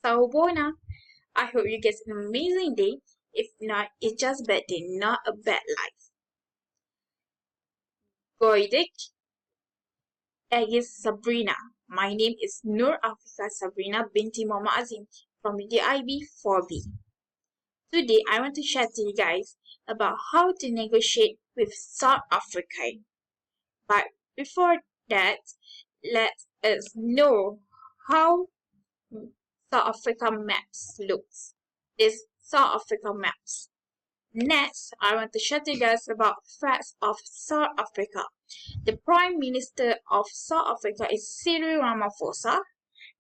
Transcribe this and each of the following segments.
Sabrina, I hope you get an amazing day. If not, it's just bad day, not a bad life. Goidik, Agis Sabrina. My name is Nur Afiqah Sabrina BINTI Mama AZIM from the IB 4B. Today, I want to share to you guys about how to negotiate with South Africa. But before that, let us know how South Africa maps looks. This South Africa maps. Next, I want to share to you guys about facts of South Africa. The Prime Minister of South Africa is Cyril Ramaphosa,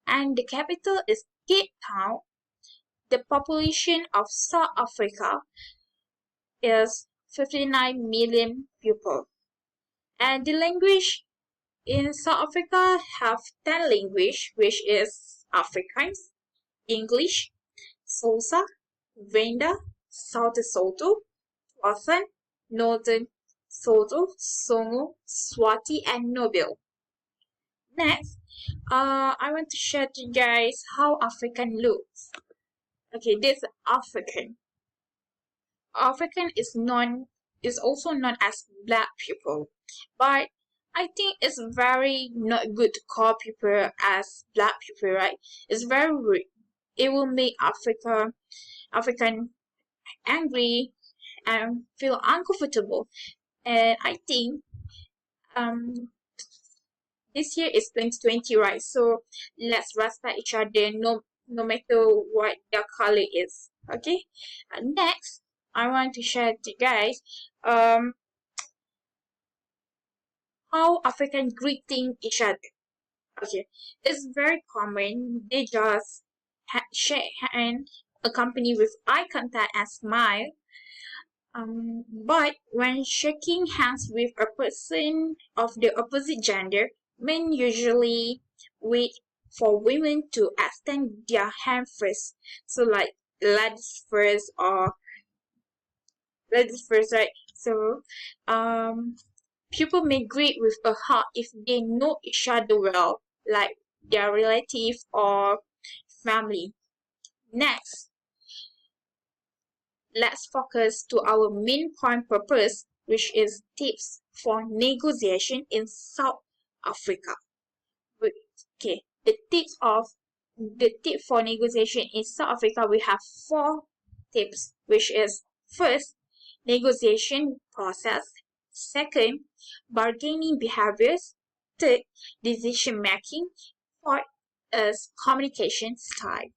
and the capital is Cape Town. The population of South Africa is 59 million people. And the language in South Africa have 10 languages, which is Afrikaans, English, Xhosa, Venda, South Sotho, Xhosa, Northern Sotho, Songo, Swati, and Nobel. Next, I want to share to you guys how African looks. Okay, this is African. African is also known as black people, but I think it's very not good to call people as black people, right? It's very rude. It will make African angry and feel uncomfortable. And I think this year is 2020, right? So let's respect each other no matter what their color is. Okay? And next, I want to share to you guys how African greeting each other. Okay, it's very common. They just shake hand, accompany with eye contact and smile. But when shaking hands with a person of the opposite gender, men usually wait for women to extend their hand first. So like ladies first or ladies first, right? So people may greet with a hug if they know each other well, like their relative or family. Next, let's focus to our main point purpose, which is tips for negotiation in South Africa. Okay, the tip for negotiation in South Africa, we have 4 tips, which is first, negotiation process, second, bargaining behaviors, third, decision making, fourth is communication style.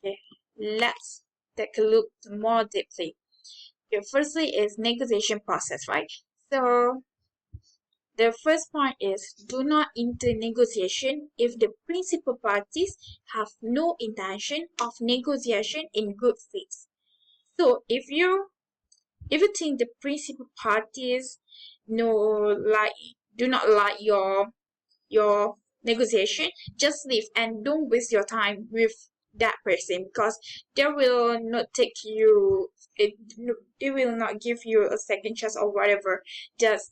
Okay, let's take a look more deeply. Okay, firstly is negotiation process, right? So the first point is do not enter negotiation if the principal parties have no intention of negotiation in good faith. So if you think the principal parties do not like your negotiation, just leave and don't waste your time with that person, because they will not give you a second chance or whatever. Just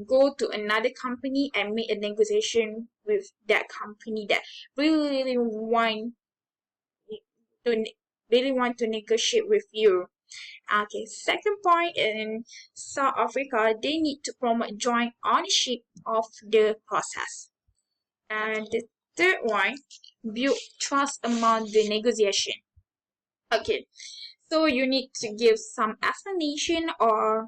go to another company and make a negotiation with that company that really want to negotiate with you. Okay, second point, in South Africa, they need to promote joint ownership of the process. And the third one, build trust among the negotiation. Okay, so you need to give some explanation, or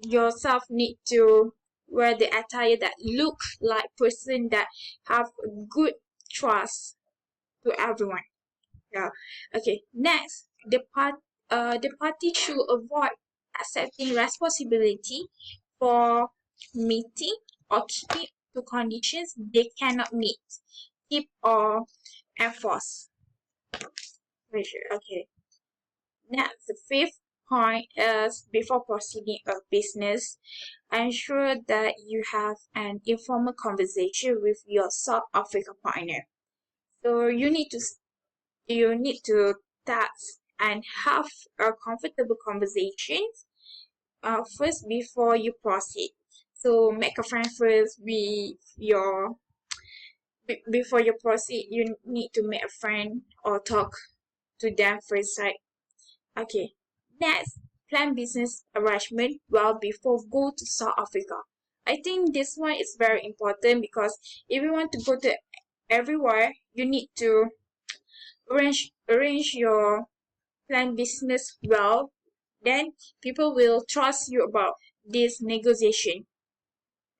yourself need to wear the attire that look like person that have good trust to everyone. Yeah. Okay. Next, the party should avoid accepting responsibility for meeting or keeping to conditions they cannot meet, keep or enforce. Okay. Next, the fifth point is before proceeding a business, ensure that you have an informal conversation with your South Africa partner. So you need to start and have a comfortable conversation first before you proceed. So make a friend first with before you proceed, you need to make a friend or talk to them first, right? Okay. Next, plan business arrangement well before go to South Africa. I think this one is very important because if you want to go to everywhere, you need to arrange your plan business well. Then people will trust you about this negotiation.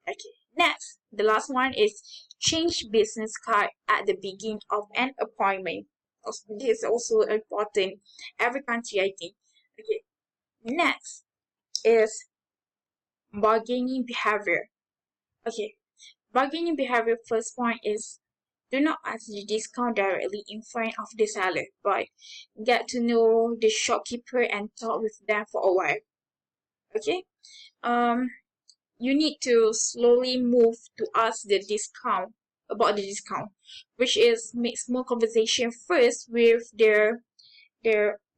Okay. Next, the last one is change business card at the beginning of an appointment. This is also important. Every country, I think. Okay. Next is bargaining behavior. Okay. Bargaining behavior first point is do not ask the discount directly in front of the seller, but get to know the shopkeeper and talk with them for a while. Okay. Um, you need to slowly move to ask the discount about the discount, which is make small conversation first with the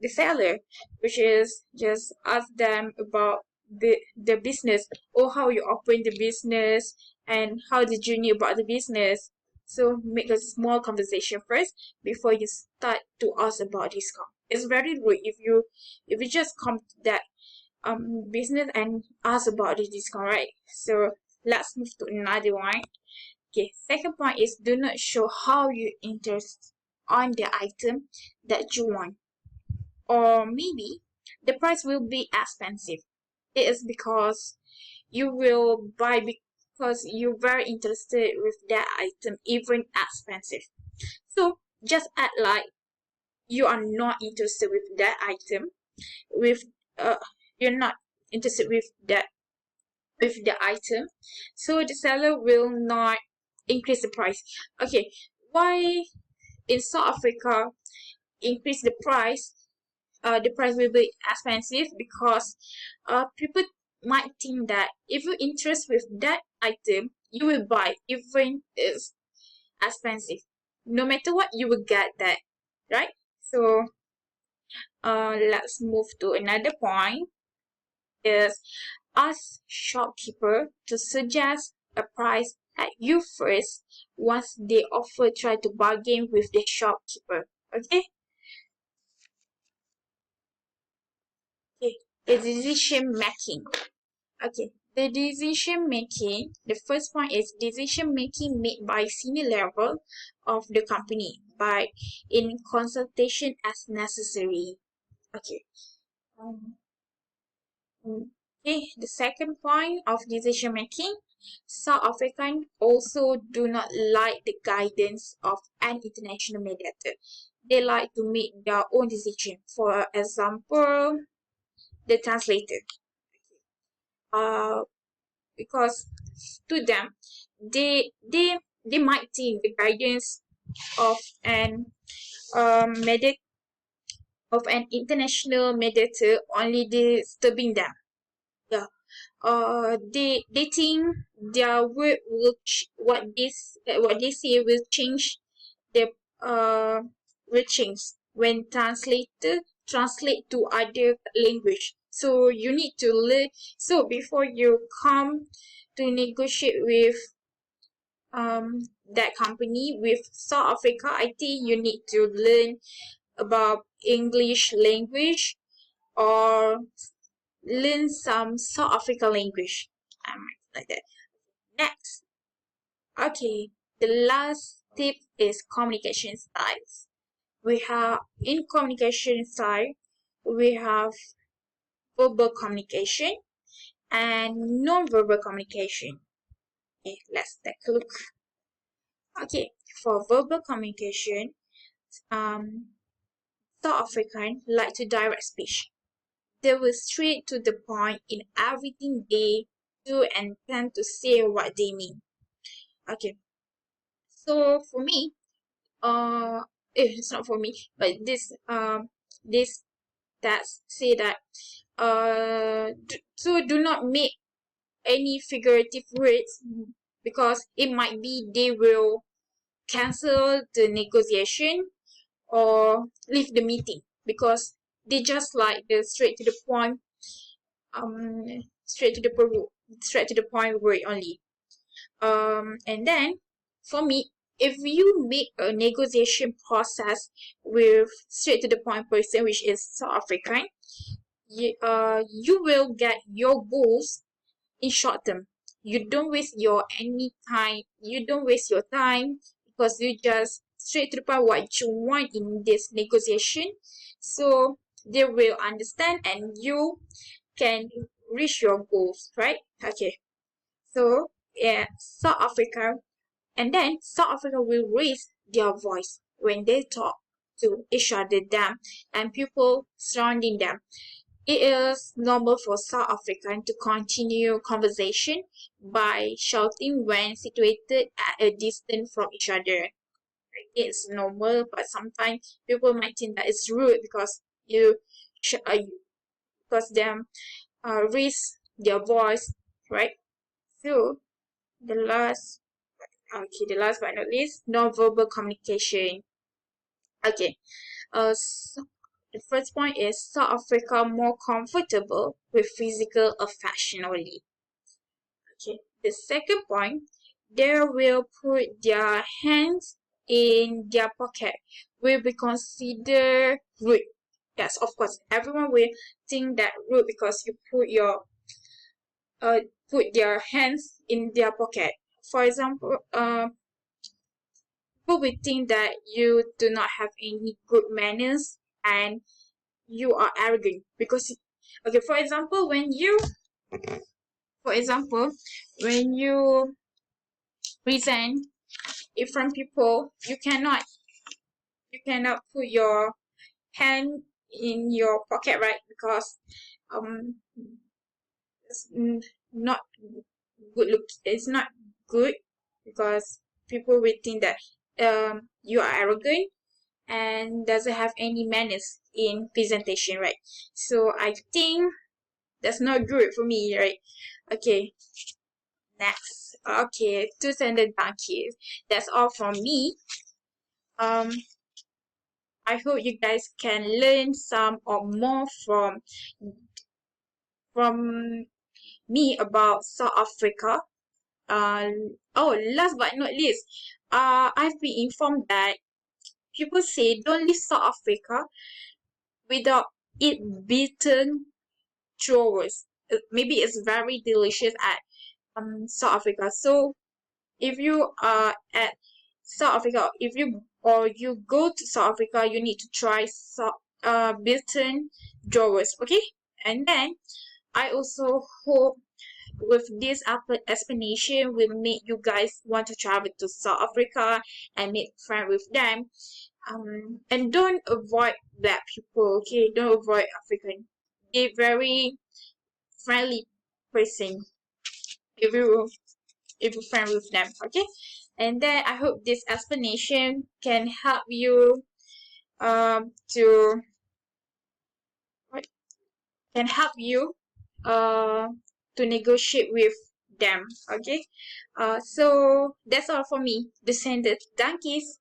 seller, which is just ask them about the business or how you open the business and how did you know about the business. So make a small conversation first before you start to ask about discount. It's very rude if you just come to that business and ask about the discount, right? So let's move to another one. Okay, second point is do not show how you interest on the item that you want, or maybe the price will be expensive. It is because you will buy because you're very interested with that item, even expensive. So just act like you are not interested with that item. With you're not interested with the item, so the seller will not increase the price. Okay, why in South Africa increase the price will be expensive because people might think that if you're interested with that item, you will buy even it's expensive. No matter what, you will get that, right? So let's move to another point. Is ask shopkeeper to suggest a price at you first. Once they offer, try to bargain with the shopkeeper. Okay. Okay. The decision making. Okay. The decision making, the first point is decision making made by senior level of the company by in consultation as necessary. Okay. Um, Okay, the second point of decision making, South Africans also do not like the guidance of an international mediator. They like to make their own decision. For example, the translator. Uh, because to them, they might think the guidance of an medic of an international mediator only disturbing them. Yeah. They think their word will what they say will change the will change when translate to other language. So you need to learn. So before you come to negotiate with that company with South Africa, I think you need to learn about English language or learn some South African language. Like that. Next. Okay. The last tip is communication styles. We have in communication style, we have verbal communication and non-verbal communication. Okay, let's take a look. Okay, for verbal communication, South African like to direct speech. They will straight to the point in everything they do and tend to say what they mean. Okay, so for me, it's not for me, but this that say that so do not make any figurative words because it might be they will cancel the negotiation or leave the meeting because they just like the straight to the point um straight to the point word only. And then for me if you make a negotiation process with straight to the point person, which is South African, you will get your goals in short term. You don't waste your any time. You don't waste your time because you just straight to the point what you want in this negotiation. So they will understand and you can reach your goals, right? Okay. So yeah, South Africa, and then South Africa will raise their voice when they talk to each other them and people surrounding them. It is normal for South Africans to continue conversation by shouting when situated at a distance from each other. It's normal, but sometimes people might think that it's rude because because them raise their voice, right? So the last, the last but not least, non-verbal communication. Okay, so the first point is South Africa more comfortable with physical affection only. Okay. The second point, they will put their hands in their pocket will be considered rude. Yes, of course, everyone will think that rude because you put their hands in their pocket. For example, people will think that you do not have any good manners and you are arrogant because okay, for example when you present in front people, you cannot put your hand in your pocket, right? Because it's not good look. It's not good because people will think that you are arrogant and doesn't have any manners in presentation, right? So I think that's not good for me, right? Okay, next. Okay, two sentence donkeys. That's all from me. I hope you guys can learn some or more from me about South Africa. Last but not least, I've been informed that people say don't leave South Africa without it beaten churros. Maybe it's very delicious at South Africa. So if you are at South Africa, if you go to South Africa, you need to try beaten drawers, okay? And then I also hope with this explanation will make you guys want to travel to South Africa and make friends with them. And don't avoid black people, okay? Don't avoid African. They're very friendly person if you friend with them, okay? And then I hope this explanation can help you to can help you uh to negotiate with them, okay? So that's all for me. The sentence. Donkeys.